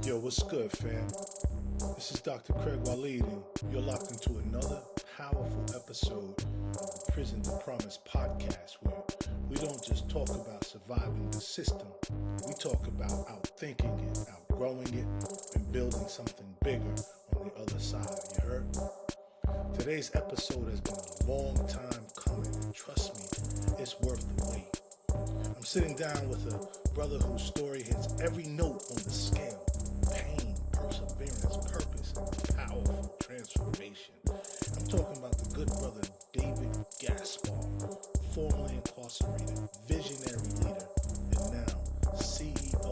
Yo, what's good, fam? This is Dr. Craig Waleed, and you're locked into another powerful episode of the Prison to Promise podcast, where we don't just talk about surviving the system, we talk about outthinking it, outgrowing it, and building something bigger on the other side. You heard? Today's episode has been a long time coming, and trust me, it's worth the wait. I'm sitting down with a brother whose story hits every note on the scale. Pain, perseverance, purpose, and powerful transformation. I'm talking about the good brother David Gaspar, formerly incarcerated, visionary leader, and now CEO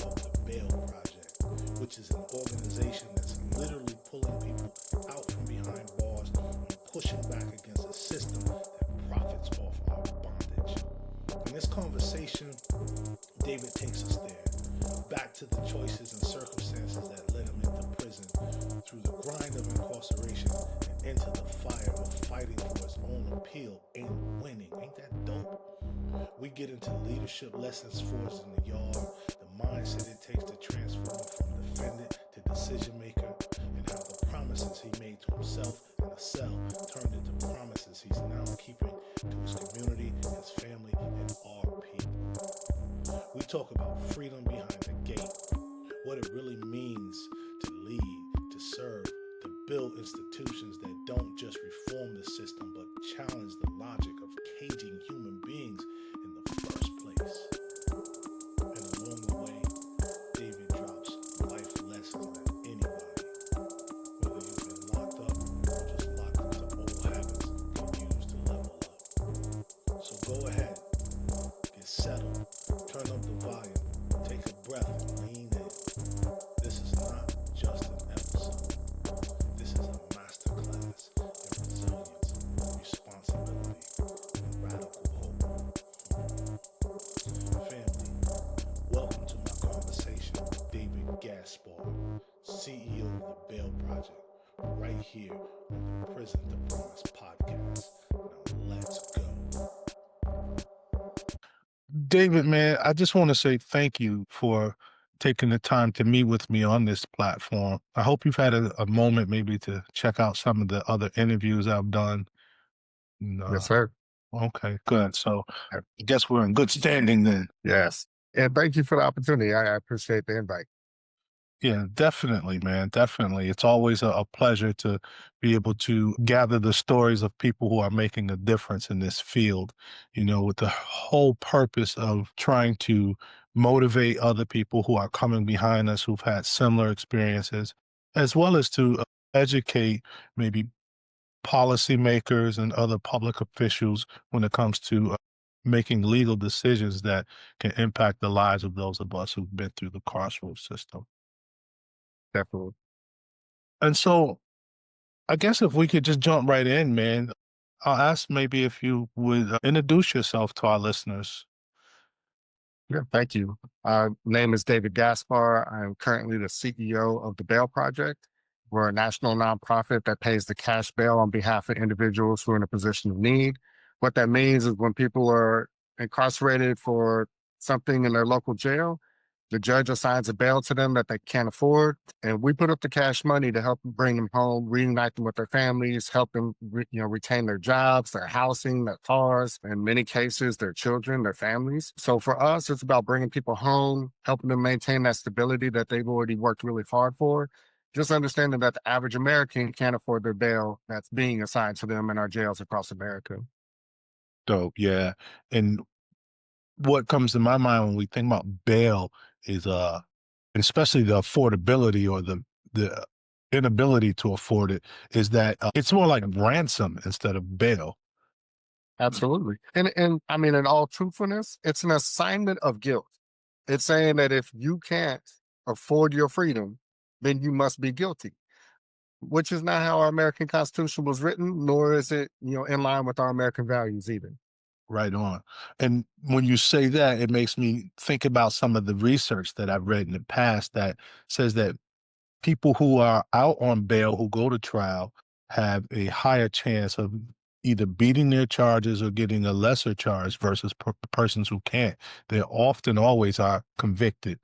of the Bail Project, which is an organization that's literally pulling people out from behind bars and pushing back against a system that profits off our bondage. In this conversation, David takes us there, back to the choices and circumstances that led him into prison, through the grind of incarceration, and into the fire of fighting for his own appeal and winning. Ain't that dope? We get into leadership lessons forged in the yard, the mindset it takes to transform from defendant to decision maker, and how the promises he made to himself in a cell turned into promises he's now keeping to his community, his family, and our people. We talk about freedom behind the gate, what it really means to lead, to serve, to build institutions that don't just reform the system but challenge the logic of caging human beings in the first place. And along the way, David drops life lessons that anybody, whether you've been locked up or just locked into old habits, can use to level up. So go ahead, get settled, turn up the volume, take a breath, and lean in. This is not just an episode. This is a masterclass in resilience, responsibility, and radical hope. Family, welcome to my conversation with David Gaspar, CEO of the Bail Project, right here on the Prison to Promise podcast. Now let's go. David, man, I just want to say thank you for taking the time to meet with me on this platform. I hope you've had a moment maybe to check out some of the other interviews I've done. Yes, sir. Okay, good. So I guess we're in good standing then. Yes. And thank you for the opportunity. I appreciate the invite. Yeah, definitely, man. Definitely. It's always a pleasure to be able to gather the stories of people who are making a difference in this field, with the whole purpose of trying to motivate other people who are coming behind us who've had similar experiences, as well as to educate maybe policymakers and other public officials when it comes to making legal decisions that can impact the lives of those of us who've been through the carceral system. Definitely. And so I guess if we could just jump right in, man, I'll ask maybe if you would introduce yourself to our listeners. Yeah, thank you. Name is David Gaspar. I'm currently the CEO of the Bail Project. We're a national nonprofit that pays the cash bail on behalf of individuals who are in a position of need. What that means is when people are incarcerated for something in their local jail, the judge assigns a bail to them that they can't afford, and we put up the cash money to help bring them home, reunite them with their families, help them retain their jobs, their housing, their cars, in many cases, their children, their families. So for us, it's about bringing people home, helping them maintain that stability that they've already worked really hard for. Just understanding that the average American can't afford their bail that's being assigned to them in our jails across America. Dope, yeah. And what comes to my mind when we think about bail is especially the affordability or the inability to afford it, is that it's more like ransom instead of bail. Absolutely. And I mean, in all truthfulness, it's an assignment of guilt. It's saying that if you can't afford your freedom, then you must be guilty, which is not how our American Constitution was written, nor is it, in line with our American values either. Right on. And when you say that, it makes me think about some of the research that I've read in the past that says that people who are out on bail, who go to trial, have a higher chance of either beating their charges or getting a lesser charge versus persons who can't. They often always are convicted.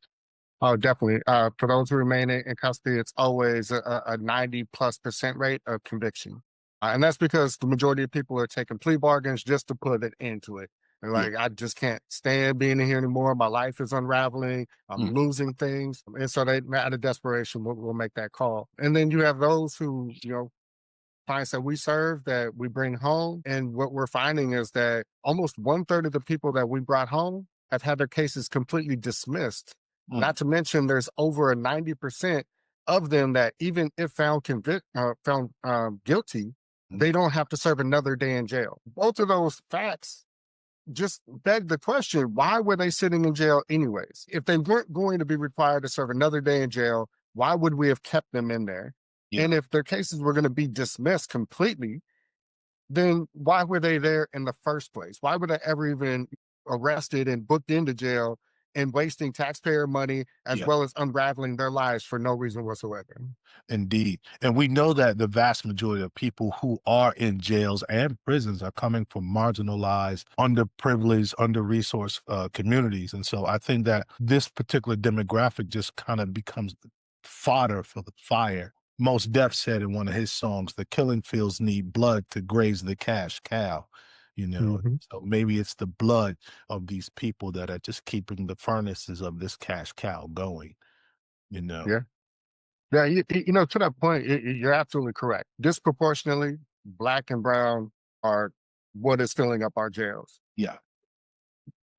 Oh, definitely. For those who remain in custody, it's always a 90+% rate of conviction. And that's because the majority of people are taking plea bargains just to put an end to it. They're Yeah. like, I just can't stand being in here anymore. My life is unraveling. I'm Mm. losing things. And so they, out of desperation, will make that call. And then you have those who, clients that we serve that we bring home. And what we're finding is that almost 1/3 of the people that we brought home have had their cases completely dismissed. Mm. Not to mention, there's over a 90% of them that even if found guilty, Mm. they don't have to serve another day in jail. Both of those facts just beg the question, why were they sitting in jail anyways? If they weren't going to be required to serve another day in jail, why would we have kept them in there? Yeah. And if their cases were going to be dismissed completely, then why were they there in the first place? Why were they ever even arrested and booked into jail and wasting taxpayer money as Yeah. well as unraveling their lives for no reason whatsoever? Indeed. And we know that the vast majority of people who are in jails and prisons are coming from marginalized, underprivileged, under-resourced communities. And so I think that this particular demographic just kind of becomes fodder for the fire. Most Def said in one of his songs, the killing fields need blood to graze the cash cow. Mhm. So maybe it's the blood of these people that are just keeping the furnaces of this cash cow going, you know? Yeah. Yeah. To that point, you're absolutely correct. Disproportionately, Black and brown are what is filling up our jails. Yeah.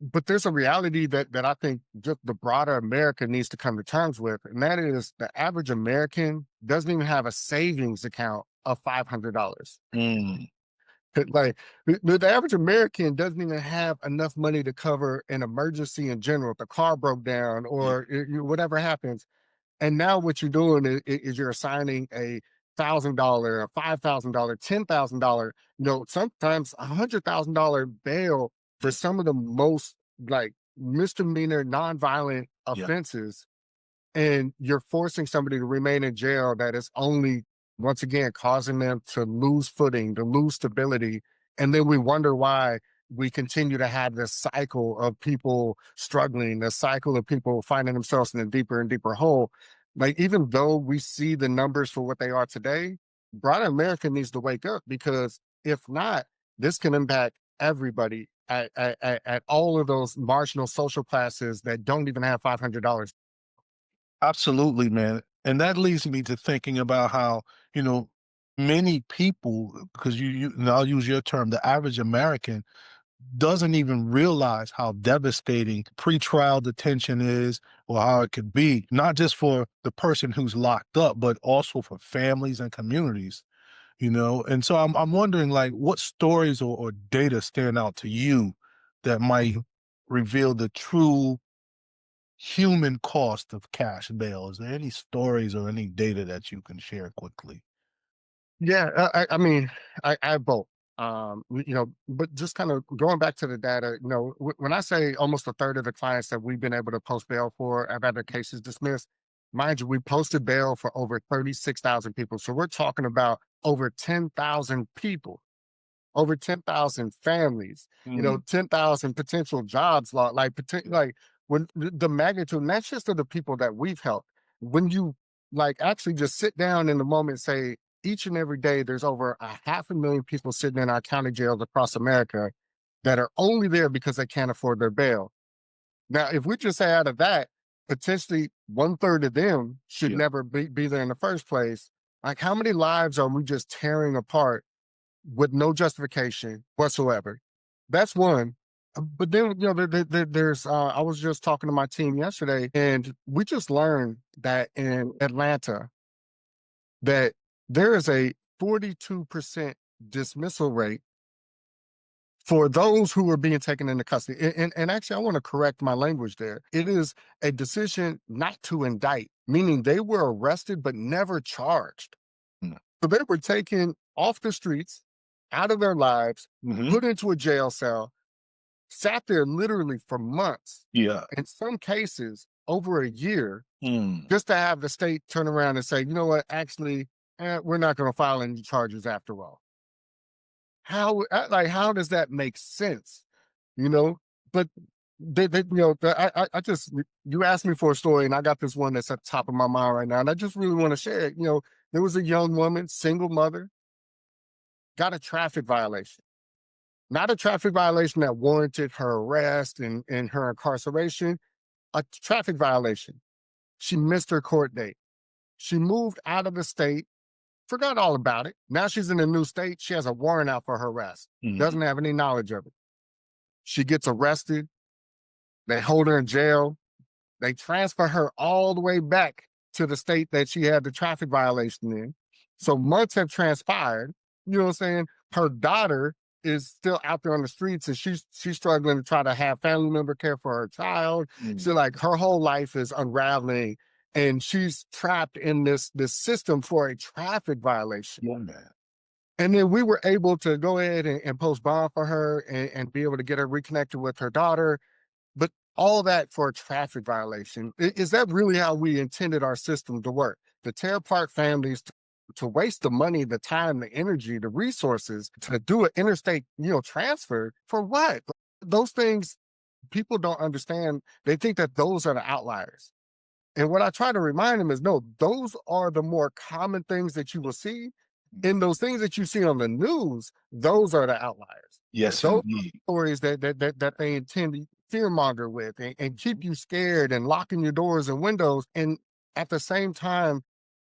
But there's a reality that I think just the broader America needs to come to terms with, and that is the average American doesn't even have a savings account of $500. Mm. Like the average American doesn't even have enough money to cover an emergency in general. If the car broke down Yeah. or whatever happens, and now what you're doing is you're assigning $1,000, a $5,000, $10,000, sometimes $100,000 bail for Yeah. some of the most like misdemeanor, nonviolent Yeah. offenses, and you're forcing somebody to remain in jail that is only once again causing them to lose footing, to lose stability. And then we wonder why we continue to have this cycle of people struggling, this cycle of people finding themselves in a deeper and deeper hole. Like, even though we see the numbers for what they are today, broader America needs to wake up, because if not, this can impact everybody at all of those marginal social classes that don't even have $500. Absolutely, man. And that leads me to thinking about how, you know, many people, because and I'll use your term, the average American doesn't even realize how devastating pretrial detention is, or how it could be, not just for the person who's locked up, but also for families and communities. And so I'm wondering, like, what stories or data stand out to you that might reveal the true human cost of cash bail? Is there any stories or any data that you can share quickly? Yeah, I mean, I have both. But just kind of going back to the data, when I say almost a third of the clients that we've been able to post bail for have had their cases dismissed, mind you, we posted bail for over 36,000 people. So we're talking about over 10,000 people, over 10,000 families, Mm. 10,000 potential jobs, like when the magnitude, and that's just of the people that we've helped. When you like actually just sit down in the moment and say, each and every day, there's over 500,000 people sitting in our county jails across America that are only there because they can't afford their bail. Now, if we just say out of that, potentially 1/3 of them should Yeah. never be there in the first place. Like, how many lives are we just tearing apart with no justification whatsoever? That's one. But then, there's, I was just talking to my team yesterday, and we just learned that in Atlanta, that there is a 42% dismissal rate for those who are being taken into custody. And actually, I want to correct my language there. It is a decision not to indict, meaning they were arrested but never charged. Mm. So they were taken off the streets, out of their lives, Hmm. put into a jail cell, sat there literally for months, Yeah. in some cases over a year, Mm. just to have the state turn around and say, you know what, actually, we're not going to file any charges after all. How does that make sense? You know, but I just, you asked me for a story, and I got this one that's at the top of my mind right now, and I just really want to share it. There was a young woman, single mother, got a traffic violation. Not a traffic violation that warranted her arrest and her incarceration, a traffic violation. She missed her court date. She moved out of the state, forgot all about it. Now she's in a new state. She has a warrant out for her arrest, Mhm. doesn't have any knowledge of it. She gets arrested. They hold her in jail. They transfer her all the way back to the state that she had the traffic violation in. So months have transpired. You know what I'm saying? Her daughter is still out there on the streets, and she's struggling to try to have family member care for her child. Mm. So like her whole life is unraveling, and she's trapped in this system for a traffic violation. Yeah, man. And then we were able to go ahead and post bond for her and be able to get her reconnected with her daughter. But all that for a traffic violation. Is that really how we intended our system to work? To tear apart families, to waste the money, the time, the energy, the resources to do an interstate, transfer for what? Those things people don't understand. They think that those are the outliers. And what I try to remind them is no, those are the more common things that you will see. And those things that you see on the news, those are the outliers. Yes, Those indeed. stories that they intend to fearmonger with and keep you scared and locking your doors and windows, and at the same time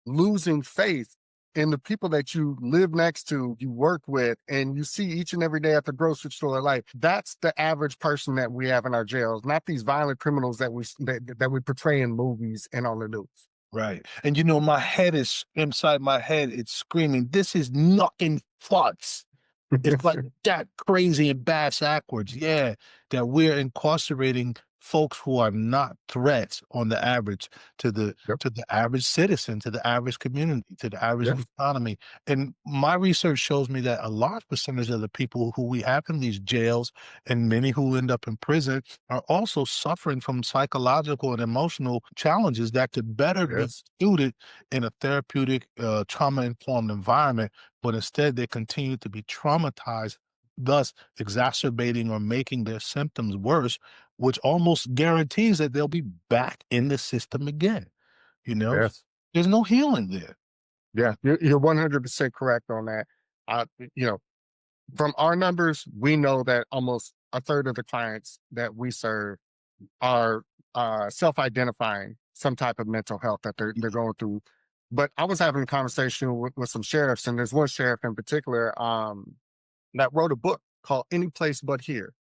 losing faith in the people that you live next to, you work with, and you see each and every day at the grocery store. Like that's the average person that we have in our jails, not these violent criminals that we portray in movies and on the news. Right. And my head is inside my head, it's screaming, this is knocking farts. It's like that crazy and backwards. Yeah, that we're incarcerating folks who are not threats on the average Yep. to the average citizen, to the average community, to the average Yep. economy. And my research shows me that a large percentage of the people who we have in these jails and many who end up in prison are also suffering from psychological and emotional challenges that could better be Yes. suited in a therapeutic, trauma-informed environment, but instead they continue to be traumatized, thus exacerbating or making their symptoms worse, which almost guarantees that they'll be back in the system again. You know, Yes. there's no healing there. Yeah. You're 100% correct on that. Uh, you know, from our numbers, we know that almost a third of the clients that we serve are self-identifying some type of mental health that they're going through. But I was having a conversation with some sheriffs, and there's one sheriff in particular that wrote a book called Any Place But Here.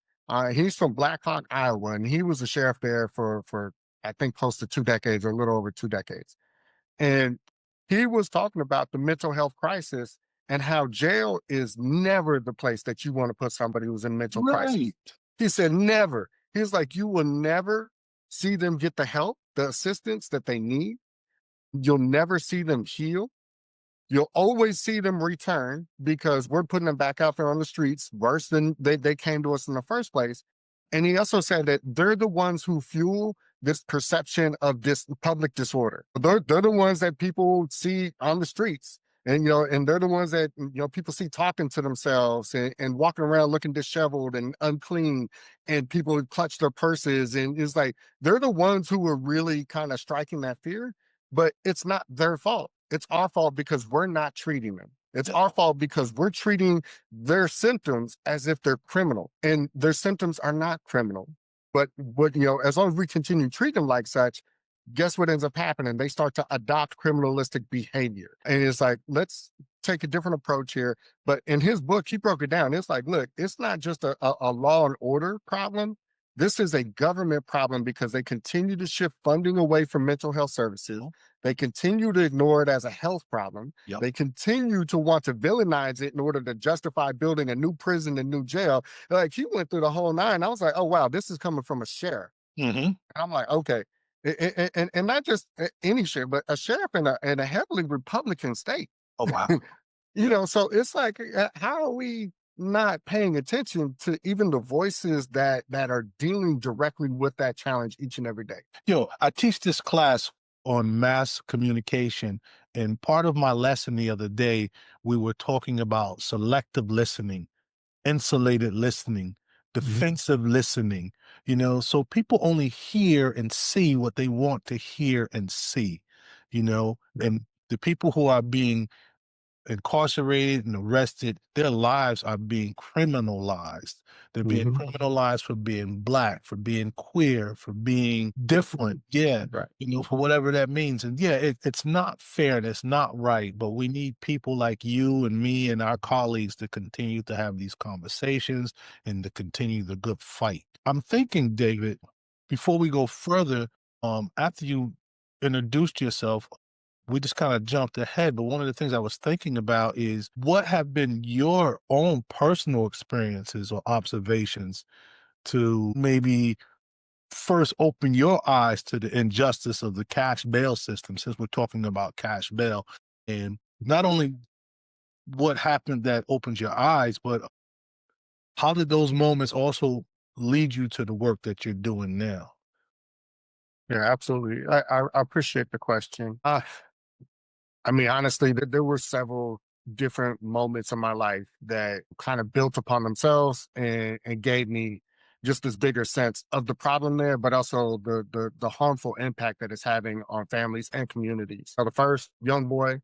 He's from Black Hawk, Iowa, and he was a sheriff there for I think close to 2 decades, or a little over 2 decades. And he was talking about the mental health crisis and how jail is never the place that you want to put somebody who's in mental crisis. Right. He said, never. He's like, you will never see them get the help, the assistance that they need. You'll never see them heal. You'll always see them return because we're putting them back out there on the streets worse than they came to us in the first place. And he also said that they're the ones who fuel this perception of this public disorder. They're the ones that people see on the streets. And they're the ones that, people see talking to themselves and walking around looking disheveled and unclean, and people clutch their purses. And it's like, they're the ones who are really kind of striking that fear, but it's not their fault. It's our fault because we're not treating them. It's our fault because we're treating their symptoms as if they're criminal, and their symptoms are not criminal. But as long as we continue to treat them like such, guess what ends up happening? They start to adopt criminalistic behavior. And it's like, let's take a different approach here. But in his book, he broke it down. It's like, look, it's not just a law and order problem. This is a government problem because they continue to shift funding away from mental health services. They continue to ignore it as a health problem. Yep. They continue to want to villainize it in order to justify building a new prison and new jail. Like, he went through the whole nine. I was like, oh, wow, this is coming from a sheriff. Mm-hmm. And I'm like, okay. And not just any sheriff, but a sheriff in a heavily Republican state. Oh, wow. So it's like, how are we not paying attention to even the voices that are dealing directly with that challenge each and every day? I teach this class on mass communication, and part of my lesson the other day, we were talking about selective listening, insulated listening, Mhm. defensive listening, so people only hear and see what they want to hear and see, Yeah. and the people who are being incarcerated and arrested, their lives are being criminalized. They're being Mhm. criminalized for being black, for being queer, for being different. Yeah. Right. For whatever that means. And yeah, it's not fair and it's not right, but we need people like you and me and our colleagues to continue to have these conversations and to continue the good fight. I'm thinking, David, before we go further, after you introduced yourself, we just kind of jumped ahead, but one of the things I was thinking about is what have been your own personal experiences or observations to maybe first open your eyes to the injustice of the cash bail system, since we're talking about cash bail, and not only what happened that opens your eyes, but how did those moments also lead you to the work that you're doing now? Yeah, absolutely. I appreciate the question. I mean, honestly, there were several different moments in my life that kind of built upon themselves and gave me just this bigger sense of the problem there, but also the harmful impact that it's having on families and communities. So the first young boy,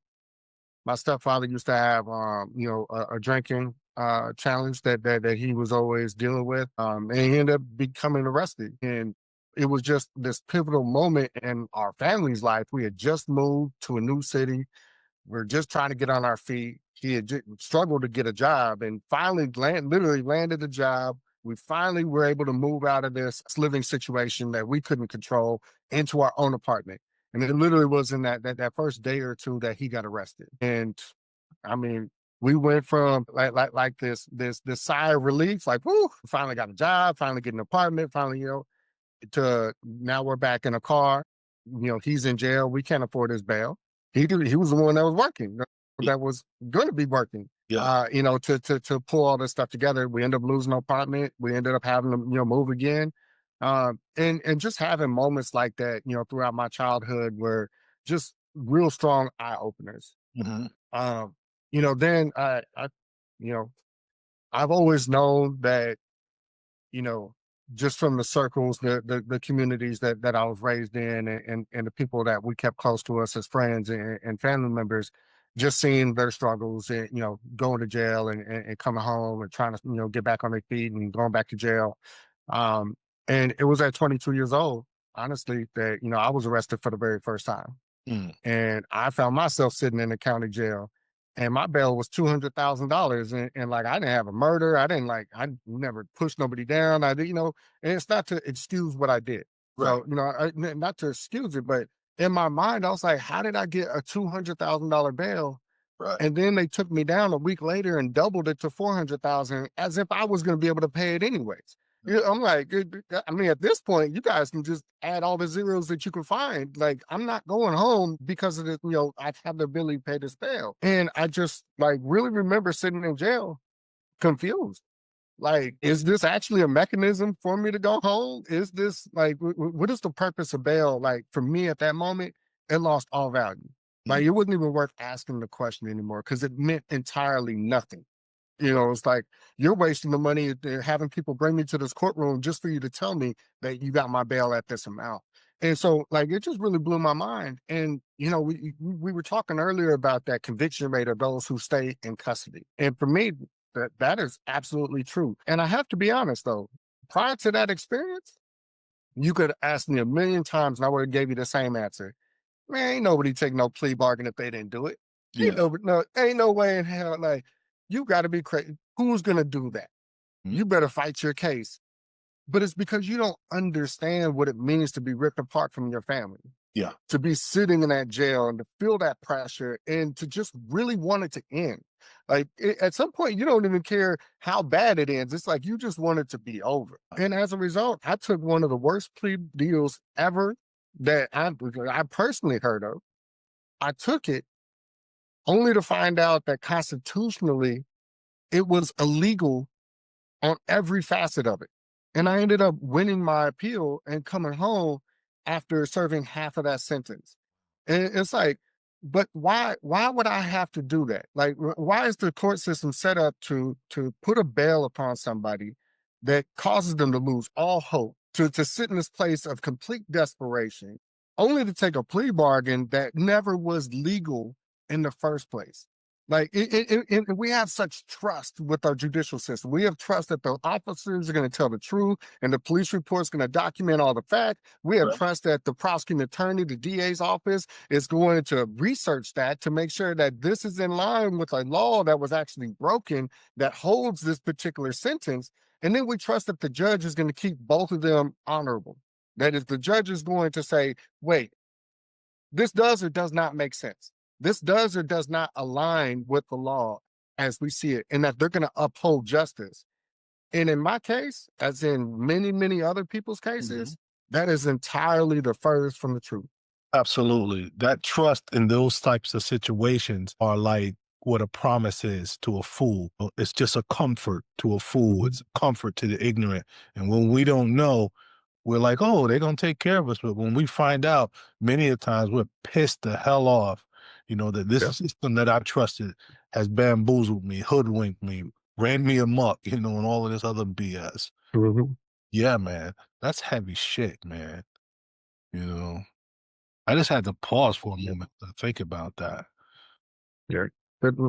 my stepfather used to have, a drinking challenge that he was always dealing with, and he ended up becoming arrested. And it was just this pivotal moment in our family's life. We had just moved to a new city, we're just trying to get on our feet. He had struggled to get a job and finally literally landed a job. We finally were able to move out of this living situation that we couldn't control into our own apartment. And it literally was in that first day or two that he got arrested. And I mean, we went from like this sigh of relief, like, whoo, finally got a job, finally get an apartment, finally, to now we're back in a car. He's in jail. We can't afford his bail. He was the one that was working, Y- that was going to be working. Yeah. To pull all this stuff together, we ended up losing an apartment. We ended up having to move again, and just having moments like that, throughout my childhood were just real strong eye openers. Hmm. Um, then you know, I've always known that you know, just from the circles, the communities that I was raised in, and the people that we kept close to us as friends and family members, just seeing their struggles and going to jail and coming home and trying to get back on their feet and going back to jail. Um, and it was at 22 years old, honestly, that I was arrested for the very first time. Mm. And I found myself sitting in the county jail, and my bail was $200,000. And like, I didn't have a murder. I never pushed nobody down. I did, and it's not to excuse what I did. Right. So, not to excuse it, but in my mind, I was like, how did I get a $200,000 bail? Right. And then they took me down a week later and doubled it to 400,000 as if I was going to be able to pay it anyways. I'm like, I mean, at this point, you guys can just add all the zeros that you can find. Like, I'm not going home because of this, I have the ability to pay this bail. And I just like really remember sitting in jail confused. Like, is this actually a mechanism for me to go home? Is this like, what is the purpose of bail? Like, for me at that moment, it lost all value. Like, Mm. it wasn't even worth asking the question anymore because it meant entirely nothing. It's like you're wasting the money having people bring me to this courtroom just for you to tell me that you got my bail at this amount. And so, like, it just really blew my mind. And we were talking earlier about that conviction rate of those who stay in custody. And for me, that is absolutely true. And I have to be honest though, prior to that experience, you could ask me a million times and I would have gave you the same answer. Man, ain't nobody take no plea bargain if they didn't do it. Yeah. Ain't no way in hell. Like, you got to be crazy. Who's gonna do that? Mm. You better fight your case. But it's because you don't understand what it means to be ripped apart from your family, Yeah. to be sitting in that jail and to feel that pressure and to just really want it to end. Like, at some point, you don't even care how bad it ends. It's like you just want it to be over. And as a result, I took one of the worst plea deals ever that I personally heard of. I took it only to find out that constitutionally it was illegal on every facet of it. And I ended up winning my appeal and coming home after serving half of that sentence. And it's like, but why would I have to do that? Like, why is the court system set up to put a bail upon somebody that causes them to lose all hope, to sit in this place of complete desperation, only to take a plea bargain that never was legal in the first place. Like we have such trust with our judicial system. We have trust that the officers are going to tell the truth, and the police report's going to document all the facts. We have trust that the prosecuting attorney, the DA's office, is going to research that to make sure that this is in line with a law that was actually broken that holds this particular sentence. And then we trust that the judge is going to keep both of them honorable. That if the judge is going to say, wait, this does or does not make sense. This does or does not align with the law as we see it, and that they're going to uphold justice. And in my case, as in many, many other people's cases, that is entirely the furthest from the truth. Absolutely. That trust in those types of situations are like what a promise is to a fool. It's just a comfort to a fool. It's a comfort to the ignorant. And when we don't know, we're like, oh, they're going to take care of us. But when we find out, many of the times we're pissed the hell off, that this system that I trusted has bamboozled me, hoodwinked me, ran me amok, and all of this other BS. Yeah, man. That's heavy shit, man. I just had to pause for a moment to think about that. Yeah.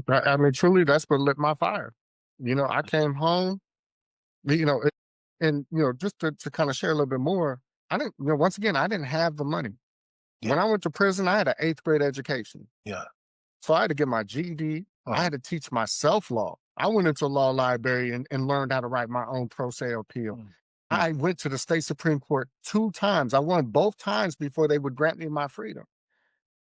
I mean, truly, that's what lit my fire. I came home, and, just to kind of share a little bit more, I didn't, once again, I didn't have the money. Yeah. When I went to prison, I had an 8th grade education. Yeah. So I had to get my GED. I had to teach myself law. I went into a law library and learned how to write my own pro se appeal. I went to the state Supreme Court 2 times. I won both times before they would grant me my freedom.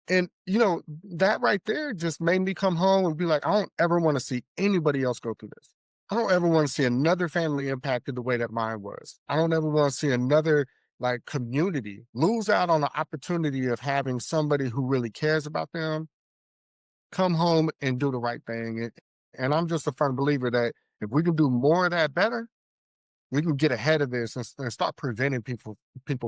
And, that right there just made me come home and be like, I don't ever want to see anybody else go through this. I don't ever want to see another family impacted the way that mine was. I don't ever want to see another community lose out on the opportunity of having somebody who really cares about them come home and do the right thing. And I'm just a firm believer that if we can do more of that better, we can get ahead of this and start preventing people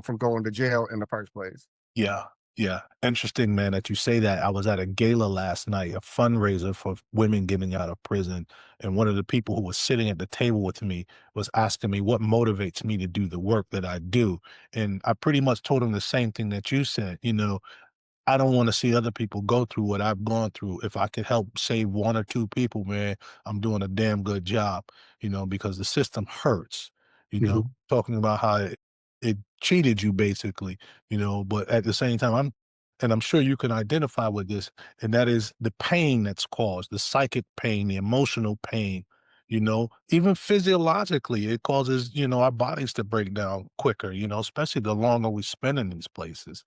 from going to jail in the first place. Yeah. Yeah. Interesting, man, that you say that. I was at a gala last night, a fundraiser for women getting out of prison. And one of the people who was sitting at the table with me was asking me what motivates me to do the work that I do. And I pretty much told him the same thing that you said. I don't want to see other people go through what I've gone through. If I could help save 1 or 2 people, man, I'm doing a damn good job, because the system hurts, talking about how it cheated you basically, but at the same time, I'm sure you can identify with this, and that is the pain that's caused, the psychic pain, the emotional pain, even physiologically, it causes, our bodies to break down quicker, especially the longer we spend in these places.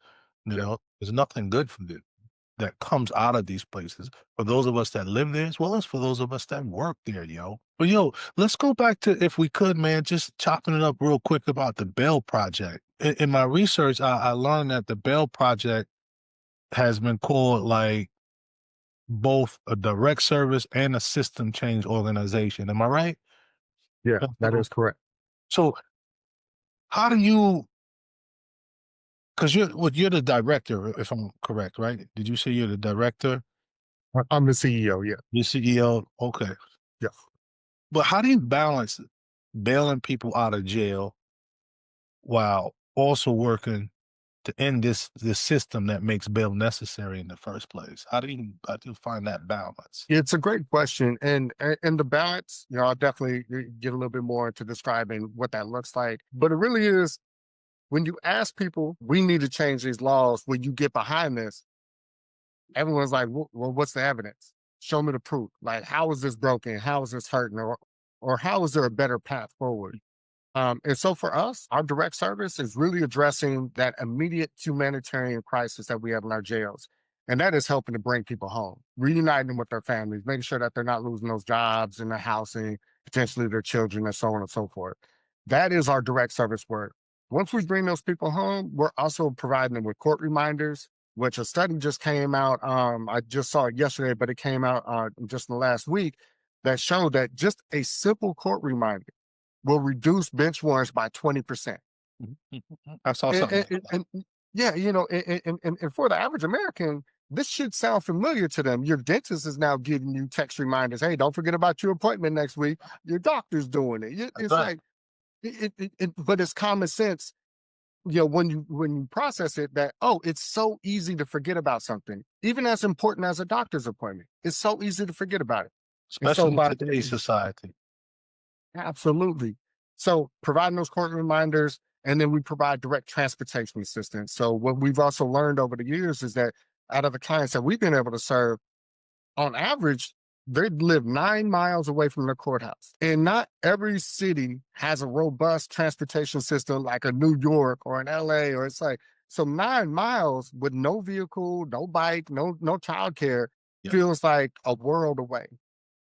There's nothing good that comes out of these places for those of us that live there as well as for those of us that work there, yo. But let's go back to, if we could, man, just chopping it up real quick about the Bail Project. In my research, I learned that the Bail Project has been called like both a direct service and a system change organization. Am I right? Yeah, that is correct. So how do you, because you're the director, if I'm correct, right? Did you say you're the director? I'm the CEO, yeah. You're CEO? Okay. Yeah. But how do you balance bailing people out of jail while also working to end this system that makes bail necessary in the first place? How do you find that balance? It's a great question. And the balance, I'll definitely get a little bit more into describing what that looks like. But it really is, when you ask people, we need to change these laws, when you get behind this, everyone's like, well, what's the evidence? Show me the proof. Like, how is this broken? How is this hurting? Or how is there a better path forward? And so for us, our direct service is really addressing that immediate humanitarian crisis that we have in our jails. And that is helping to bring people home, reuniting them with their families, making sure that they're not losing those jobs and their housing, potentially their children, and so on and so forth. That is our direct service work. Once we bring those people home, we're also providing them with court reminders, which a study just came out. I just saw it yesterday, but it came out just in the last week, that showed that just a simple court reminder will reduce bench warrants by 20%. I saw something. Yeah, and for the average American, this should sound familiar to them. Your dentist is now giving you text reminders. Hey, don't forget about your appointment next week. Your doctor's doing it. It's right. like, But it's common sense, when you process it, that, oh, it's so easy to forget about something, even as important as a doctor's appointment. It's so easy to forget about it. And so especially in by today's society. Absolutely. So providing those court reminders, and then we provide direct transportation assistance. So what we've also learned over the years is that out of the clients that we've been able to serve, on average, they live 9 miles away from their courthouse. And not every city has a robust transportation system like a New York or an LA, or it's like, so 9 miles with no vehicle, no bike, no childcare Yeah. feels like a world away.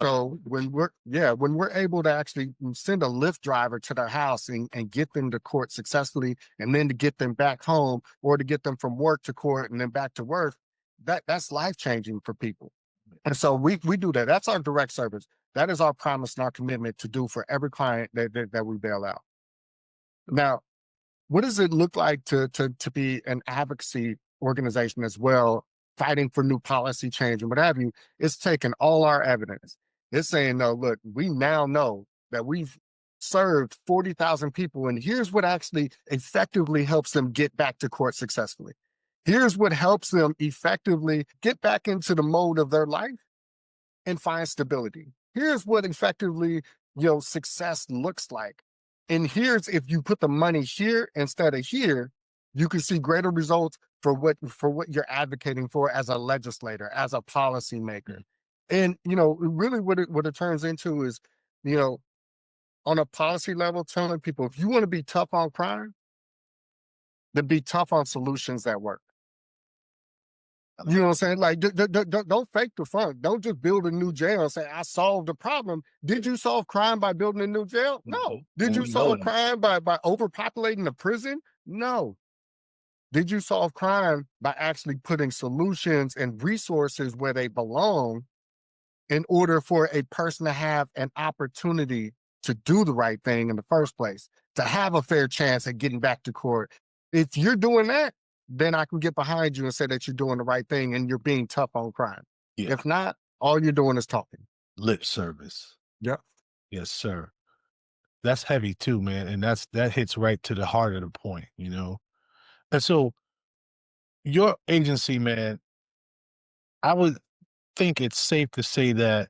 So when we're able to actually send a Lyft driver to their house and get them to court successfully, and then to get them back home, or to get them from work to court and then back to work, that's life changing for people. And so we do that. That's our direct service. That is our promise and our commitment to do for every client that we bail out. Now, what does it look like to be an advocacy organization as well, fighting for new policy change and what have you? It's taking all our evidence. It's saying, no, look, we now know that we've served 40,000 people, and here's what actually effectively helps them get back to court successfully. Here's what helps them effectively get back into the mode of their life and find stability. Here's what effectively, success looks like. And here's, if you put the money here instead of here, you can see greater results for what you're advocating for as a legislator, as a policymaker. And really what it turns into is, you know, on a policy level, telling people, if you want to be tough on crime, then be tough on solutions that work. You know what I'm saying? Like, don't fake the fun. Don't just build a new jail and say, I solved the problem. Did you solve crime by building a new jail? No. Did you solve crime by overpopulating the prison? No. Did you solve crime by actually putting solutions and resources where they belong, in order for a person to have an opportunity to do the right thing in the first place, to have a fair chance at getting back to court? If you're doing that, then I can get behind you and say that you're doing the right thing and you're being tough on crime. Yeah. If not, all you're doing is talking. Lip service. Yep. Yes, sir. That's heavy too, man. And that hits right to the heart of the point, you know? And so your agency, man, I would think it's safe to say that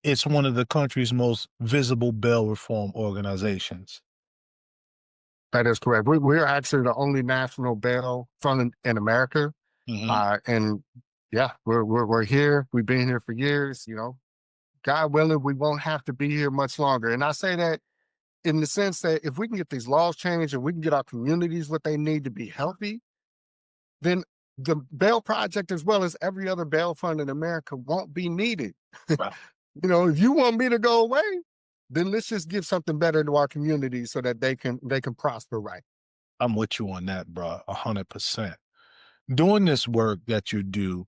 it's one of the country's most visible bail reform organizations. That is correct. We're actually the only national bail fund in America. Mhm. And yeah, we're here. We've been here for years. God willing, we won't have to be here much longer. And I say that in the sense that if we can get these laws changed and we can get our communities what they need to be healthy, then the bail project, as well as every other bail fund in America, won't be needed. Wow. If you want me to go away, then let's just give something better to our community so that they can prosper right. I'm with you on that, bro. 100%. Doing this work that you do,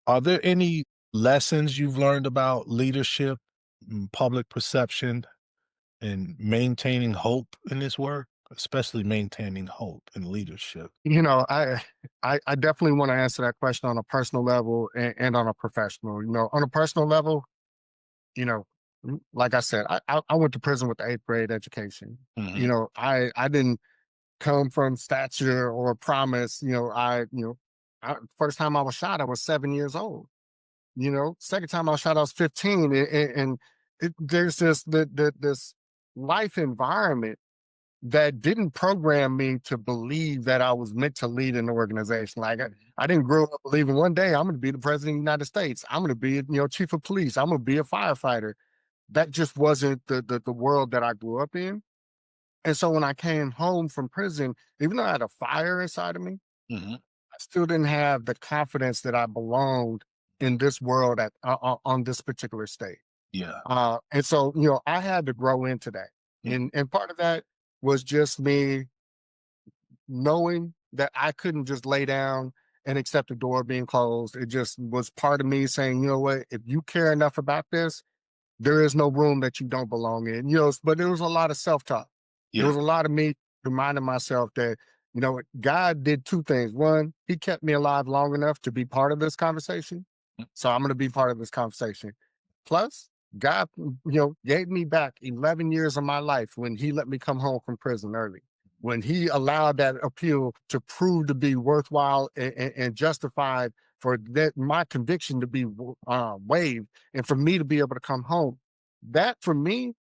are there any lessons you've learned about leadership, public perception, and maintaining hope in this work, especially maintaining hope in leadership? I definitely want to answer that question on a personal level and on a professional. On a personal level, you know, like I said, I went to prison with the 8th grade education. Mhm. I didn't come from stature or promise. First time I was shot, I was 7 years old. Second time I was shot, I was 15. And there's this life environment that didn't program me to believe that I was meant to lead an organization. Like, I didn't grow up believing one day I'm going to be the president of the United States. I'm going to be, chief of police. I'm going to be a firefighter. That just wasn't the world that I grew up in. And so when I came home from prison, even though I had a fire inside of me, Mhm. I still didn't have the confidence that I belonged in this world on this particular state. Yeah. And so, I had to grow into that. Mm. And part of that was just me knowing that I couldn't just lay down and accept the door being closed. It just was part of me saying, you know what, if you care enough about this, there is no room that you don't belong in. But there was a lot of self-talk. There Yeah. was a lot of me reminding myself that, God did two things. One, he kept me alive long enough to be part of this conversation. Mm. So I'm going to be part of this conversation. Plus, God, gave me back 11 years of my life when he let me come home from prison early, when he allowed that appeal to prove to be worthwhile and justified for that my conviction to be waived and for me to be able to come home. That for me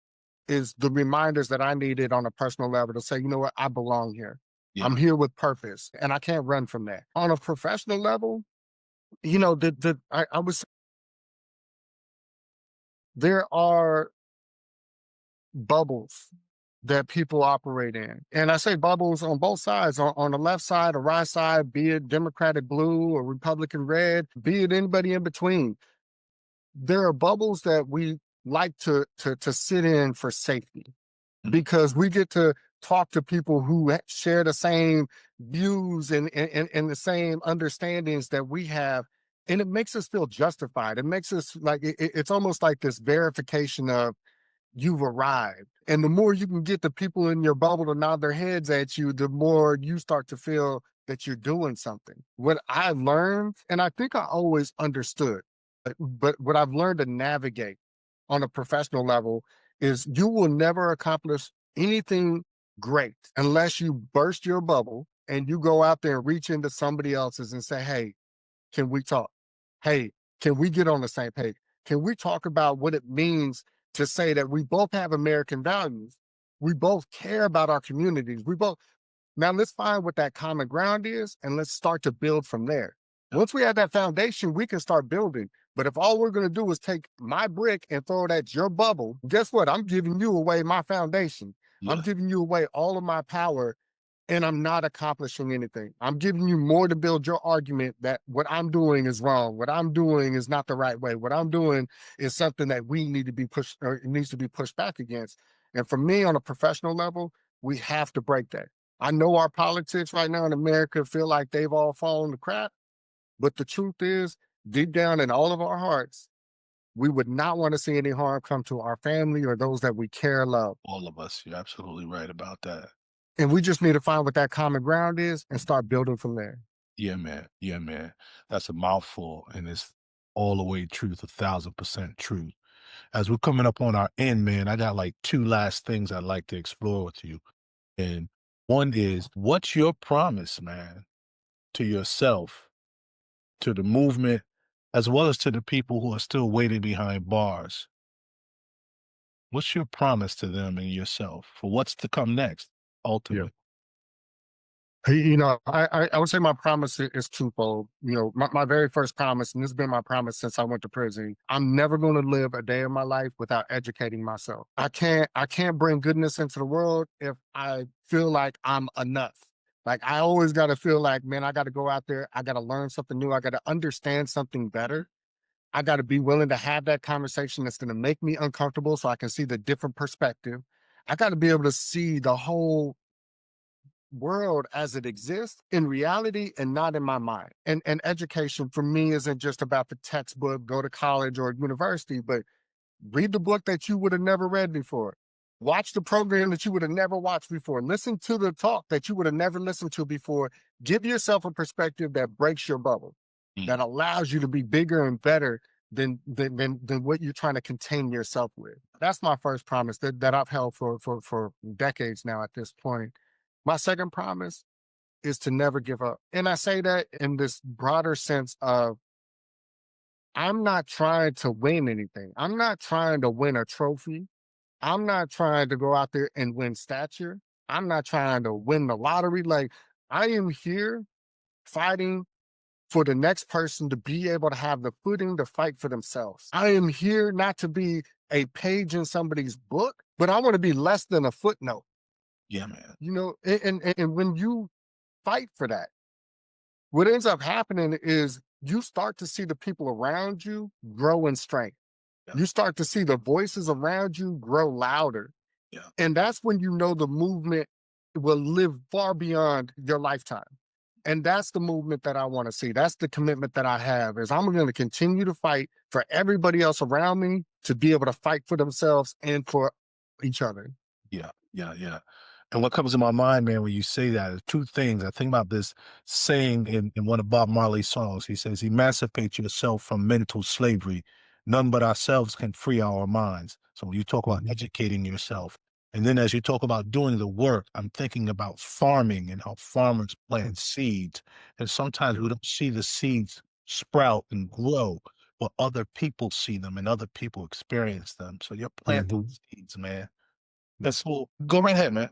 is the reminders that I needed on a personal level to say, you know what, I belong here. Yeah. I'm here with purpose and I can't run from that. On a professional level, I was there are bubbles that people operate in. And I say bubbles on both sides, on the left side or right side, be it Democratic blue or Republican red, be it anybody in between. There are bubbles that we like to sit in for safety because we get to talk to people who share the same views and the same understandings that we have. And it makes us feel justified. It makes us like it's almost like this verification of you've arrived. And the more you can get the people in your bubble to nod their heads at you, the more you start to feel that you're doing something. What I learned, and I think I always understood, but what I've learned to navigate on a professional level is you will never accomplish anything great unless you burst your bubble and you go out there and reach into somebody else's and say, hey, can we talk? Hey, can we get on the same page? Can we talk about what it means to say that we both have American values? We both care about our communities. Now let's find what that common ground is and let's start to build from there. Once we have that foundation, we can start building. But if all we're going to do is take my brick and throw it at your bubble, guess what? I'm giving you away my foundation. Yeah. I'm giving you away all of my power and I'm not accomplishing anything. I'm giving you more to build your argument that what I'm doing is wrong. What I'm doing is not the right way. What I'm doing is something that we need to be pushed or it needs to be pushed back against. And for me on a professional level, we have to break that. I know our politics right now in America feel like they've all fallen to crap, but the truth is, deep down in all of our hearts, we would not want to see any harm come to our family or those that we care love. All of us. You're absolutely right about that. And we just need to find what that common ground is and start building from there. Yeah, man. Yeah, man. That's a mouthful, and it's all the way truth, 1,000% truth. As we're coming up on our end, man, I got like two last things I'd like to explore with you. And one is, what's your promise, man, to yourself, to the movement, as well as to the people who are still waiting behind bars? What's your promise to them and yourself for what's to come next, Yeah. ultimately? I would say my promise is twofold. My very first promise, and this has been my promise since I went to prison. I'm never going to live a day of my life without educating myself. I can't bring goodness into the world if I feel like I'm enough. Like I always got to feel like, man, I got to go out there. I got to learn something new. I got to understand something better. I got to be willing to have that conversation that's going to make me uncomfortable so I can see the different perspective. I got to be able to see the whole world as it exists in reality and not in my mind. And education for me isn't just about the textbook, go to college or university, but read the book that you would have never read before. Watch the program that you would have never watched before. Listen to the talk that you would have never listened to before. Give yourself a perspective that breaks your bubble, Mm. that allows you to be bigger and better than what you're trying to contain yourself with. That's my first promise that I've held for decades now at this point. My second promise is to never give up. And I say that in this broader sense of I'm not trying to win anything. I'm not trying to win a trophy. I'm not trying to go out there and win stature. I'm not trying to win the lottery. Like I am here fighting for the next person to be able to have the footing to fight for themselves. I am here not to be a page in somebody's book, but I want to be less than a footnote. Yeah, man. And when you fight for that, what ends up happening is you start to see the people around you grow in strength. Yeah. You start to see the voices around you grow louder. Yeah. And that's when you know the movement will live far beyond your lifetime. And that's the movement that I want to see. That's the commitment that I have is I'm going to continue to fight for everybody else around me to be able to fight for themselves and for each other. Yeah, yeah, yeah. And what comes to my mind, man, when you say that is two things. I think about this saying in one of Bob Marley's songs. He says, emancipate yourself from mental slavery none but ourselves can free our minds. So when you talk about educating yourself, and then as you talk about doing the work, I'm thinking about farming and how farmers plant seeds. And sometimes we don't see the seeds sprout and grow, but other people see them and other people experience them. So you're planting seeds, man. That's cool. Go right ahead, man.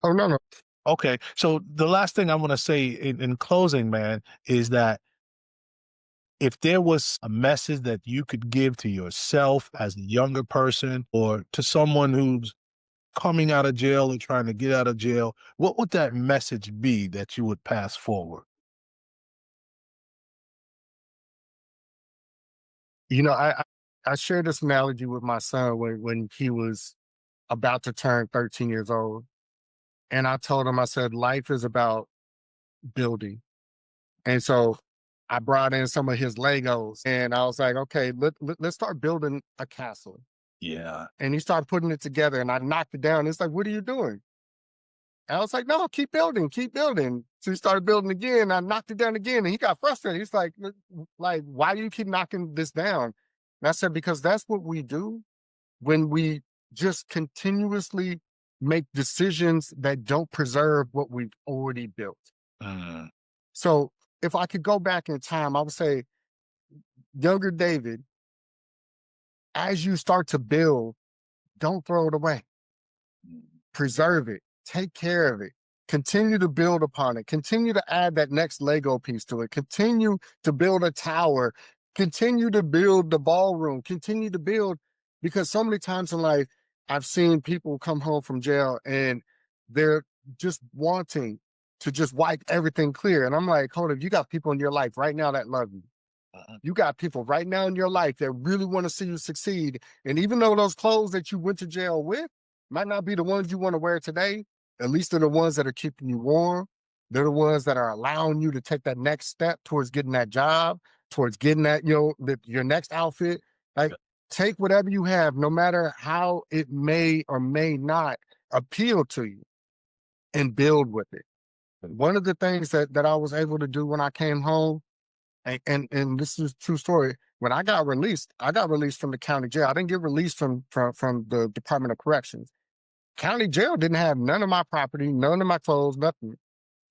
Oh, no, no. Okay. So the last thing I want to say in closing, man, is that if there was a message that you could give to yourself as a younger person or to someone who's coming out of jail or trying to get out of jail, what would that message be that you would pass forward? You know, I shared this analogy with my son when he was about to turn 13 years old. And I told him, I said, life is about building. And so I brought in some of his Legos and I was like, okay, let's start building a castle. Yeah. And he started putting it together and I knocked it down. It's like, what are you doing? And I was like, no, keep building, keep building. So he started building again. I knocked it down again and he got frustrated. He's like, why do you keep knocking this down? And I said, because that's what we do when we just continuously make decisions that don't preserve what we've already built. Mm. So if I could go back in time, I would say, younger David, as you start to build, don't throw it away. Preserve it, take care of it, continue to build upon it, continue to add that next Lego piece to it, continue to build a tower, continue to build the ballroom, continue to build, because so many times in life, I've seen people come home from jail and they're just wanting to just wipe everything clear. And I'm like, hold on, you got people in your life right now that love you. You got people right now in your life that really want to see you succeed. And even though those clothes that you went to jail with might not be the ones you want to wear today, at least they're the ones that are keeping you warm. They're the ones that are allowing you to take that next step towards getting that job, towards getting that, your next outfit. Like, take whatever you have, no matter how it may or may not appeal to you, and build with it. One of the things that I was able to do when I came home, and this is a true story. When I got released from the county jail. I didn't get released from the Department of Corrections. County jail didn't have none of my property, none of my clothes, nothing.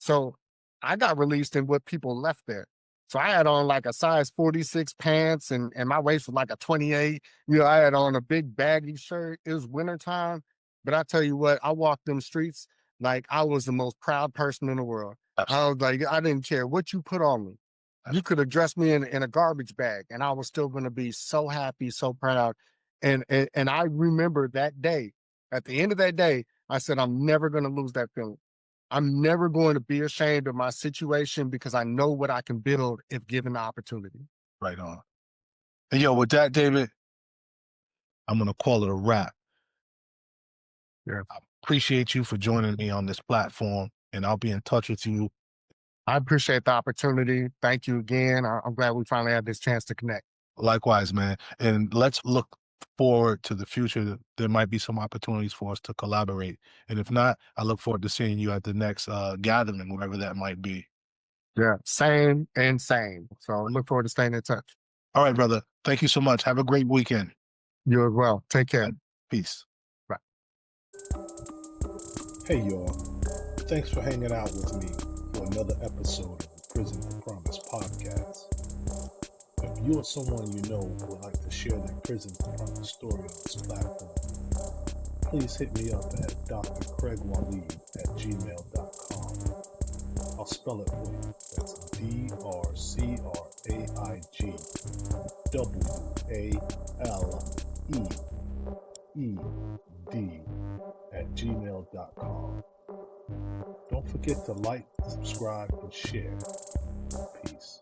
So I got released in what people left there. So I had on like a size 46 pants and my waist was like a 28. I had on a big baggy shirt. It was wintertime. But I tell you what, I walked them streets like I was the most proud person in the world. I was like, I didn't care what you put on me. You could have dressed me in a garbage bag and I was still going to be so happy, so proud. And I remember that day. At the end of that day, I said, I'm never going to lose that feeling. I'm never going to be ashamed of my situation because I know what I can build if given the opportunity. Right on. And with that, David, I'm going to call it a wrap. Yeah. I appreciate you for joining me on this platform, and I'll be in touch with you. I appreciate the opportunity. Thank you again. I'm glad we finally had this chance to connect. Likewise, man. And let's look forward to the future. There might be some opportunities for us to collaborate. And if not, I look forward to seeing you at the next gathering, wherever that might be. Yeah, same and same. So I look forward to staying in touch. All right, brother. Thank you so much. Have a great weekend. You as well. Take care. Peace. Bye. Hey, y'all. Thanks for hanging out with me for another episode of the Prison to Promise podcast. If you or someone you know would like to share their Prison to Promise story on this platform, please hit me up at drcraigwaleed@gmail.com. I'll spell it for you. That's DrCraigWaleed@gmail.com. Don't forget to like, subscribe, and share. Peace.